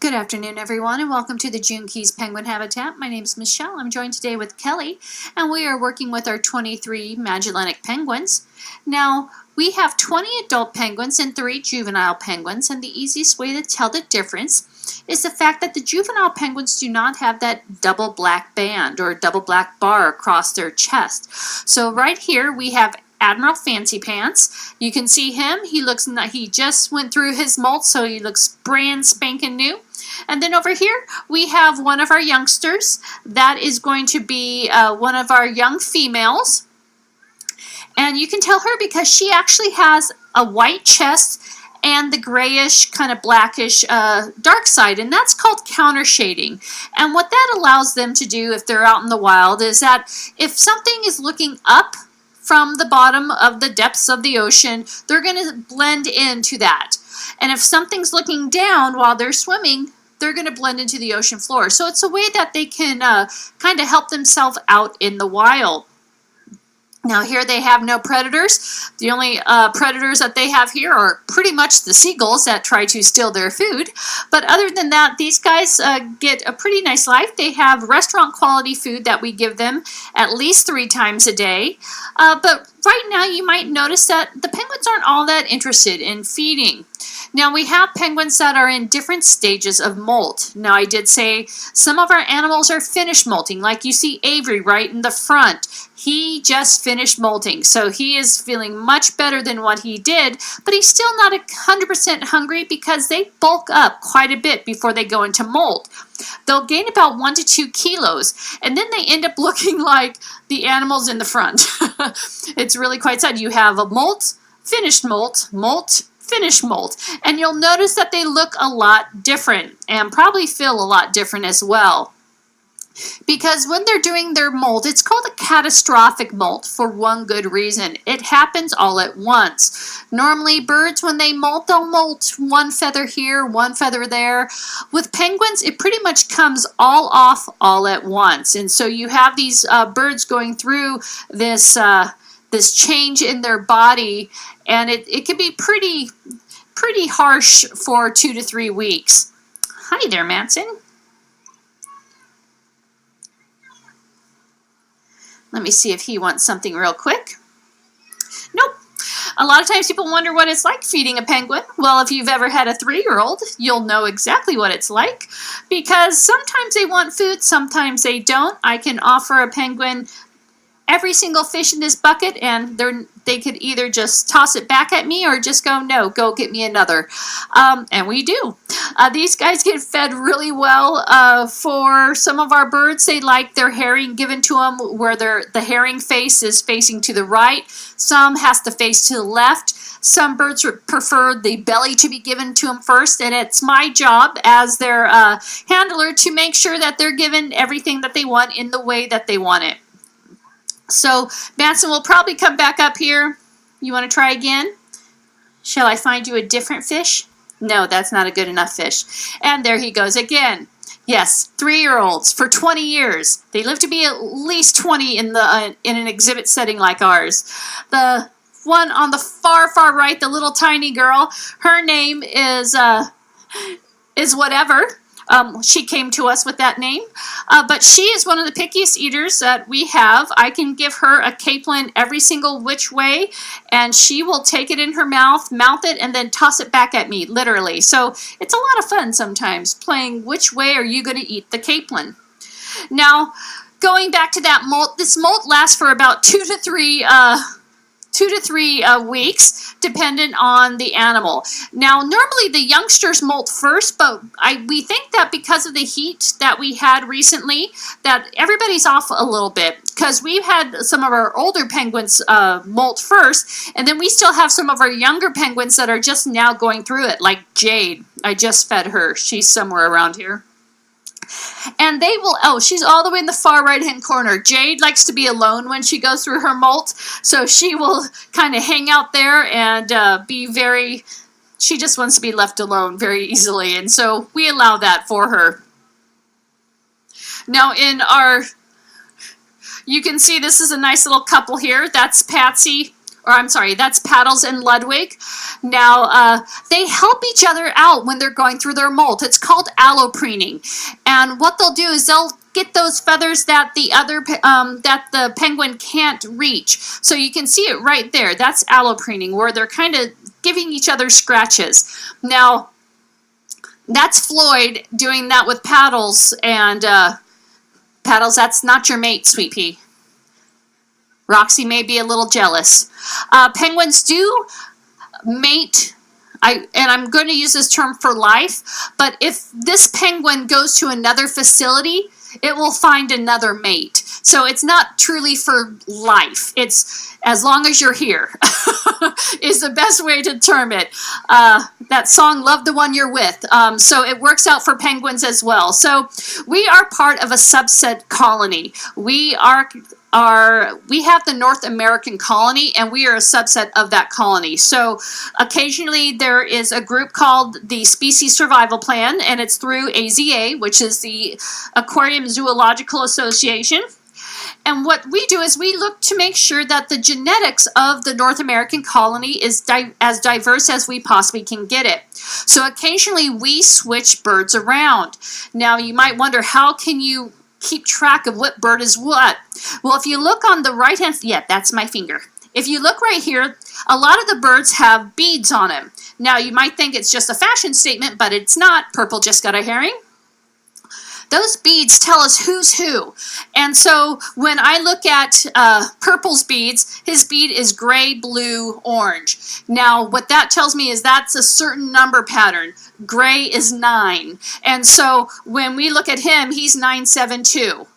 Good afternoon, everyone, and welcome to the June Keys Penguin Habitat. My name is Michelle. I'm joined today with Kelly, and we are working with our 23 Magellanic penguins. Now, we have 20 adult penguins and 3 juvenile penguins, and the easiest way to tell the difference is the fact that the juvenile penguins do not have that double black band or double black bar across their chest. So right here we have Admiral Fancy Pants. You can see him. He just went through his molt, so he looks brand spanking new. And then over here we have one of our youngsters. That is going to be one of our young females. And you can tell her because she actually has a white chest and the grayish, kind of blackish dark side, and that's called counter shading. And what that allows them to do if they're out in the wild is that if something is looking up from the bottom of the depths of the ocean, they're going to blend into that. And if something's looking down while they're swimming, they're going to blend into the ocean floor. So it's a way that they can kind of help themselves out in the wild. Now here they have no predators. The only predators that they have here are pretty much the seagulls that try to steal their food. But other than that, these guys get a pretty nice life. They have restaurant quality food that we give them at least 3 times a day. But right now you might notice that the penguins aren't all that interested in feeding. Now we have penguins that are in different stages of molt. Now I did say some of our animals are finished molting, like you see Avery right in the front. He just finished molting, so he is feeling much better than what he did, but he's still not 100% hungry because they bulk up quite a bit before they go into molt. They'll gain about 1 to 2 kilos, and then they end up looking like the animals in the front. It's really quite sad. You have a molt, finished molt, molt, finished molt, and you'll notice that they look a lot different and probably feel a lot different as well. Because when they're doing their molt, it's called a catastrophic molt for one good reason. It happens all at once. Normally birds, when they molt, they'll molt 1 feather here, 1 feather there. With penguins, it pretty much comes all off all at once. And so you have these birds going through this this change in their body, and it can be pretty harsh for 2 to 3 weeks. Hi there, Manson. Let me see if he wants something real quick. Nope. A lot of times people wonder what it's like feeding a penguin. Well, if you've ever had a 3-year-old, you'll know exactly what it's like, because sometimes they want food, sometimes they don't. I can offer a penguin every single fish in this bucket, and they could either just toss it back at me or just go, no, go get me another. And we do. These guys get fed really well. For some of our birds, they like their herring given to them where the herring face is facing to the right. Some has to face to the left. Some birds prefer the belly to be given to them first, and it's my job as their handler to make sure that they're given everything that they want in the way that they want it. So Manson will probably come back up here. You want to try again? Shall I find you a different fish? No, that's not a good enough fish. And there he goes again. Yes, 3-year-olds for 20 years. They live to be at least 20 in an exhibit setting like ours. The one on the far right, the little tiny girl, her name is whatever. She came to us with that name, but she is one of the pickiest eaters that we have. I can give her a capelin every single which way, and she will take it in her mouth it, and then toss it back at me, literally. So it's a lot of fun sometimes playing which way are you going to eat the capelin. Now, going back to that molt, this molt lasts for about 2 to 3 weeks, dependent on the animal. Now, normally the youngsters molt first, but we think that because of the heat that we had recently, that everybody's off a little bit, because we've had some of our older penguins molt first, and then we still have some of our younger penguins that are just now going through it, like Jade. I just fed her. She's somewhere around here. And they will, oh, she's all the way in the far right-hand corner. Jade likes to be alone when she goes through her molt, so she will kind of hang out there and she just wants to be left alone very easily, and so we allow that for her. Now you can see this is a nice little couple here. That's Patsy or I'm sorry, that's Paddles and Ludwig. Now, they help each other out when they're going through their molt. It's called allopreening. And what they'll do is they'll get those feathers that the penguin can't reach. So you can see it right there. That's allopreening, where they're kind of giving each other scratches. Now, that's Floyd doing that with Paddles, and Paddles, that's not your mate, Sweet Pea. Roxy may be a little jealous. Penguins do mate, and I'm going to use this term for life, but if this penguin goes to another facility, it will find another mate. So it's not truly for life. It's as long as you're here is the best way to term it. That song, Love the One You're With. So it works out for penguins as well. So we are part of a subset colony. We have the North American colony, and we are a subset of that colony. So occasionally there is a group called the Species Survival Plan, and it's through AZA, which is the Aquarium Zoological Association. And what we do is we look to make sure that the genetics of the North American colony is as diverse as we possibly can get it. So occasionally we switch birds around. Now you might wonder, how can you keep track of what bird is what? Well, if you look on the right hand, yeah, that's my finger. If you look right here, a lot of the birds have beads on them. Now you might think it's just a fashion statement, but it's not. Purple just got a herring. Those beads tell us who's who. And so when I look at Purple's beads, his bead is gray, blue, orange. Now what that tells me is that's a certain number pattern. Gray is 9. And so when we look at him, he's 972.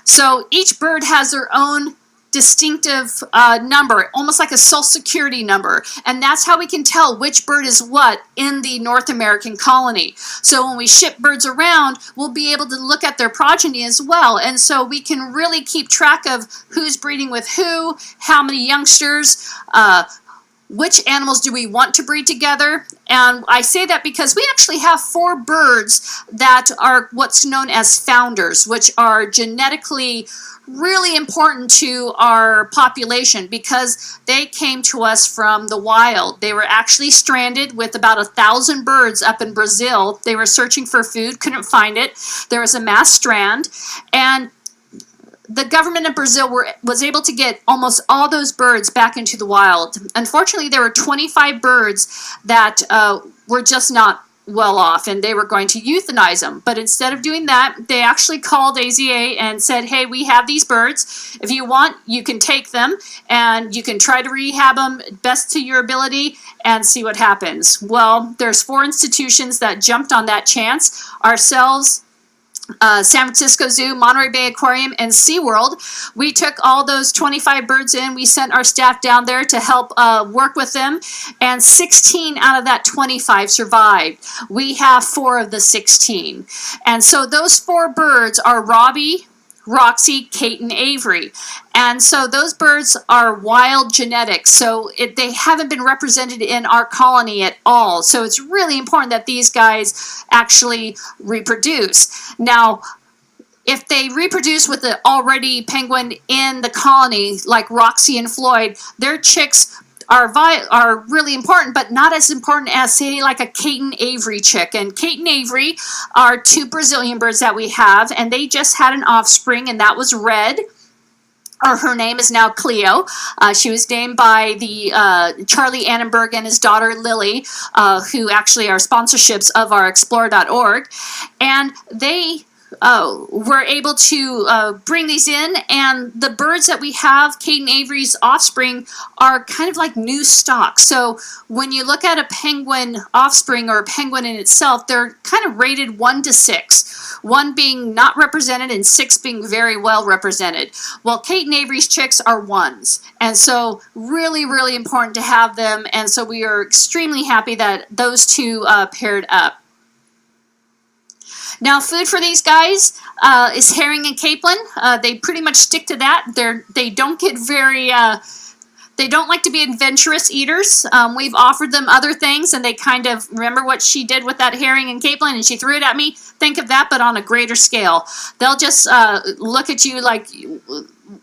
So each bird has their own distinctive number, almost like a social security number, and that's how we can tell which bird is what in the North American colony. So when we ship birds around, we'll be able to look at their progeny as well, and so we can really keep track of who's breeding with who, how many youngsters, which animals do we want to breed together. And I say that because we actually have 4 birds that are what's known as founders, which are genetically really important to our population because they came to us from the wild. They were actually stranded with about 1,000 birds up in Brazil. They were searching for food, couldn't find it. There was a mass strand, and the government of Brazil was able to get almost all those birds back into the wild. Unfortunately, there were 25 birds that were just not well off, and they were going to euthanize them. But instead of doing that, they actually called AZA and said, hey, we have these birds. If you want, you can take them, and you can try to rehab them best to your ability and see what happens. Well, there's 4 institutions that jumped on that chance. Ourselves, San Francisco Zoo, Monterey Bay Aquarium, and SeaWorld. We took all those 25 birds in. We sent our staff down there to help work with them, and 16 out of that 25 survived. We have 4 of the 16. And so those 4 birds are Robbie, Roxy, Kate, and Avery. And so those birds are wild genetics, so they haven't been represented in our colony at all. So it's really important that these guys actually reproduce. Now, if they reproduce with the already penguin in the colony, like Roxy and Floyd, their chicks are really important, but not as important as, say, like a Kate and Avery chick. And Kate and Avery are 2 Brazilian birds that we have, and they just had an offspring, and that was Red. Or her name is now Cleo. She was named by the Charlie Annenberg and his daughter Lily, who actually are sponsorships of our Explore.org. And they were able to bring these in, and the birds that we have, Kate and Avery's offspring, are kind of like new stock. So when you look at a penguin offspring or a penguin in itself, they're kind of rated 1 to 6. 1 being not represented and 6 being very well represented. Well, Kate and Avery's chicks are 1s, and so really, really important to have them, and so we are extremely happy that those 2 paired up. Now, food for these guys is herring and capelin. They pretty much stick to that. They don't get very They don't like to be adventurous eaters. We've offered them other things, and they kind of remember what she did with that herring and capelin, and she threw it at me. Think of that, but on a greater scale. They'll just look at you like,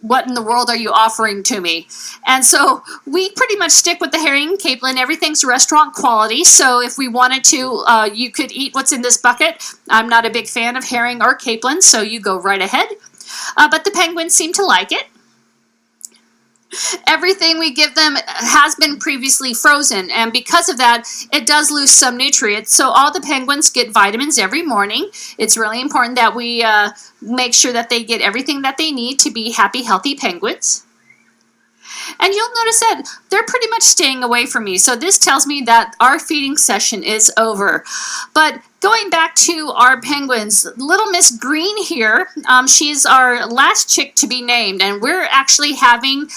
what in the world are you offering to me? And so we pretty much stick with the herring and capelin. Everything's restaurant quality. So if we wanted to, you could eat what's in this bucket. I'm not a big fan of herring or capelin, so you go right ahead. But the penguins seem to like it. Everything we give them has been previously frozen, and because of that, it does lose some nutrients. So all the penguins get vitamins every morning. It's really important that we make sure that they get everything that they need to be happy, healthy penguins. And you'll notice that they're pretty much staying away from me. So this tells me that our feeding session is over. But going back to our penguins, little Miss Green here, she's our last chick to be named. And we're actually having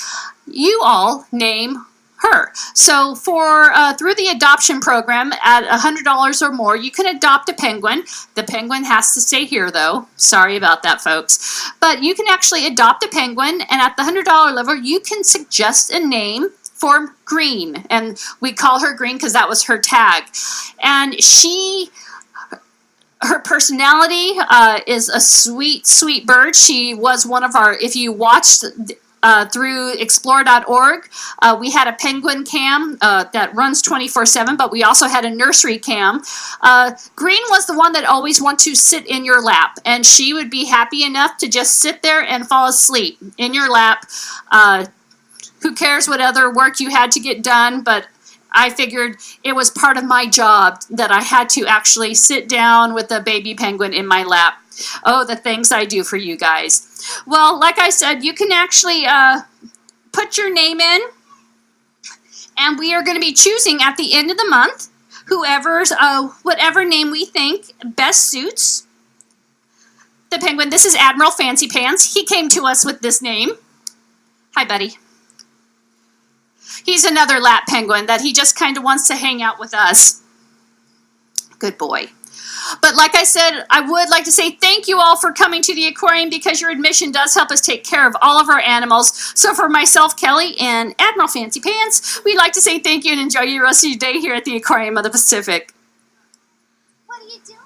you all name her. So for through the adoption program at $100 or more, you can adopt a penguin. The penguin has to stay here though. Sorry about that, folks. But you can actually adopt a penguin, and at the $100 level, you can suggest a name for Green. And we call her Green because that was her tag. And her personality is a sweet, sweet bird. She was one of our, if you watched through explore.org, we had a penguin cam that runs 24/7, but we also had a nursery cam. Green was the one that always wanted to sit in your lap, and she would be happy enough to just sit there and fall asleep in your lap. Who cares what other work you had to get done, but I figured it was part of my job that I had to actually sit down with a baby penguin in my lap. Oh, the things I do for you guys. Well, like I said, you can actually put your name in, and we are going to be choosing at the end of the month whoever's, whatever name we think best suits the penguin. This is Admiral Fancy Pants. He came to us with this name. Hi, buddy. He's another lap penguin that he just kind of wants to hang out with us. Good boy. But like I said, I would like to say thank you all for coming to the aquarium, because your admission does help us take care of all of our animals. So for myself, Kelly, and Admiral Fancy Pants, we'd like to say thank you and enjoy your rest of your day here at the Aquarium of the Pacific. What are you doing?